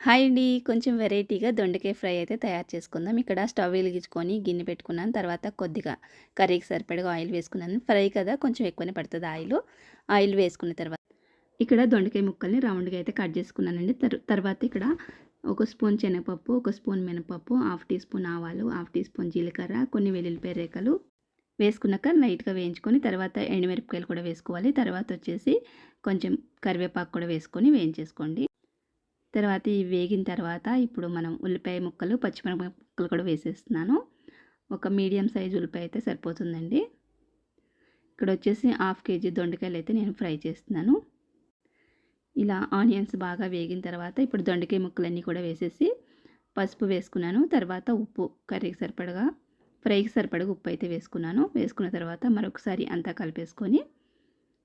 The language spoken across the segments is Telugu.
హాయ్ అండి. కొంచెం వెరైటీగా దొండకాయ ఫ్రై అయితే తయారు చేసుకుందాం. ఇక్కడ స్టవ్ వెలిగించుకొని గిన్నె పెట్టుకున్నాను. తర్వాత కొద్దిగా కర్రీకి సరిపడగా ఆయిల్ వేసుకున్నాను. ఫ్రై కదా కొంచెం ఎక్కువనే పడుతది ఆయిలు. ఆయిల్ వేసుకున్న తర్వాత ఇక్కడ దొండకాయ ముక్కల్ని రౌండ్‌గా అయితే కట్ చేసుకున్నానండి. తర్వాత ఇక్కడ ఒక స్పూన్ శనగపప్పు, ఒక స్పూన్ మినపప్పు, హాఫ్ టీ స్పూన్ ఆవాలు, హాఫ్ టీ స్పూన్ జీలకర్ర, కొన్ని వెల్లుల్లిపాయ రేఖలు వేసుకున్నాక లైట్‌గా వేయించుకొని తర్వాత ఎండుమిరపకాయలు కూడా వేసుకోవాలి. తర్వాత వచ్చేసి కొంచెం కరివేపాకు కూడా వేసుకొని వేయించేసుకోండి. తర్వాత ఇవి వేగిన తర్వాత ఇప్పుడు మనం ఉల్లిపాయ ముక్కలు, పచ్చిమిరపకాయ ముక్కలు కూడా వేసేస్తున్నాను. ఒక మీడియం సైజ్ ఉల్లిపాయ అయితే సరిపోతుందండి. ఇక్కడ వచ్చేసి హాఫ్ కేజీ దొండకాయలు అయితే నేను ఫ్రై చేస్తున్నాను. ఇలా ఆనియన్స్ బాగా వేగిన తర్వాత ఇప్పుడు దొండకాయ ముక్కలన్నీ కూడా వేసేసి పసుపు వేసుకున్నాను. తర్వాత ఉప్పు కర్రీకి సరిపడగా ఫ్రైకి సరిపడగా ఉప్పు అయితే వేసుకున్నాను. వేసుకున్న తర్వాత మరొకసారి అంతా కలిపేసుకొని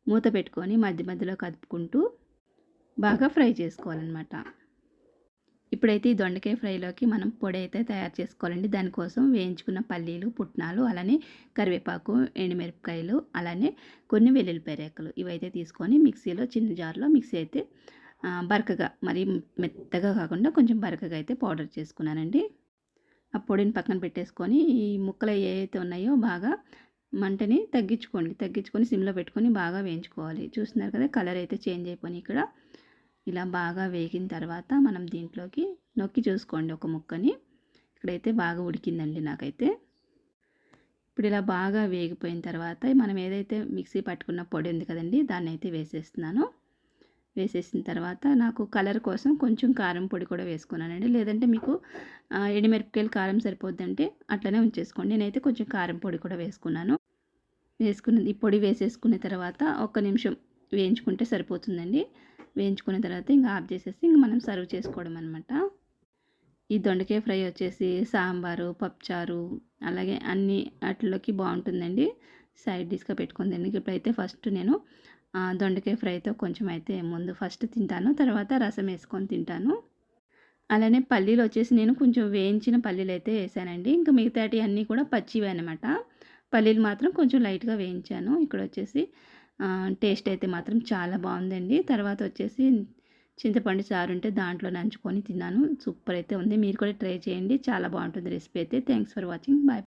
మూత పెట్టుకొని మధ్య మధ్యలో కదుపుకుంటూ బాగా ఫ్రై చేసుకోవాలన్నమాట. ఇప్పుడైతే ఈ దొండకాయ ఫ్రైలోకి మనం పొడి అయితే తయారు చేసుకోవాలండి. దానికోసం వేయించుకున్న పల్లీలు, పుట్నాలు, అలానే కరివేపాకు, ఎండుమిరపకాయలు, అలానే కొన్ని వెల్లుల్లిపాయ రేఖలు ఇవైతే తీసుకొని మిక్సీలో చిన్న జార్లో మిక్సీ అయితే బరకగా మరీ మెత్తగా కాకుండా కొంచెం బరకగా అయితే పౌడర్ చేసుకున్నానండి. ఆ పొడిని పక్కన పెట్టేసుకొని ఈ ముక్కలు ఏవైతే ఉన్నాయో బాగా మంటని తగ్గించుకొని సిమ్లో పెట్టుకొని బాగా వేయించుకోవాలి. చూస్తున్నారు కదా కలర్ అయితే చేంజ్ అయిపోయినాయి ఇక్కడ. ఇలా బాగా వేగిన తర్వాత మనం దీంట్లోకి నొక్కి చూసుకోండి ఒక ముక్కని. ఇక్కడైతే బాగా ఉడికిందండి నాకైతే. ఇప్పుడు ఇలా బాగా వేగిపోయిన తర్వాత మనం ఏదైతే మిక్సీ పట్టుకున్న పొడి ఉంది కదండి దాన్ని అయితే వేసేస్తున్నాను. వేసేసిన తర్వాత నాకు కలర్ కోసం కొంచెం కారం పొడి కూడా వేసుకున్నానండి. లేదంటే మీకు ఎండుమిరపకాయలు కారం సరిపోద్దంటే అట్లనే ఉంచేసుకోండి. నేనైతే కొంచెం కారం పొడి కూడా వేసుకున్నాను. ఈ పొడి వేసేసుకున్న తర్వాత ఒక్క నిమిషం వేయించుకుంటే సరిపోతుందండి. వేయించుకున్న తర్వాత ఇంకా ఆఫ్ చేసేసి ఇంక మనం సర్వ్ చేసుకోవడం అనమాట. ఈ దొండకాయ ఫ్రై వచ్చేసి సాంబారు, పప్పుచారు అలాగే అన్ని వాటిలోకి బాగుంటుందండి. సైడ్ డిష్గా పెట్టుకుందండి. ఇప్పుడైతే ఫస్ట్ నేను దొండకాయ ఫ్రైతో కొంచెం అయితే ముందు ఫస్ట్ తింటాను. తర్వాత రసం వేసుకొని తింటాను. అలానే పల్లీలు వచ్చేసి నేను కొంచెం వేయించిన పల్లీలు అయితే వేసానండి. ఇంకా మిగతాటి అన్నీ కూడా పచ్చివే అనమాట. పల్లీలు మాత్రం కొంచెం లైట్‌గా వేయించాను. ఇక్కడ వచ్చేసి టేస్ట్ అయితే మాత్రం చాలా బాగుందండి. తర్వాత వచ్చేసి చింతపండు చారు ఉంటే దాంట్లో నంచుకొని తిన్నాను. సూపర్ అయితే ఉంది. మీరు కూడా ట్రై చేయండి. చాలా బాగుంటుంది రెసిపీ అయితే. Thanks for watching. బాయ్.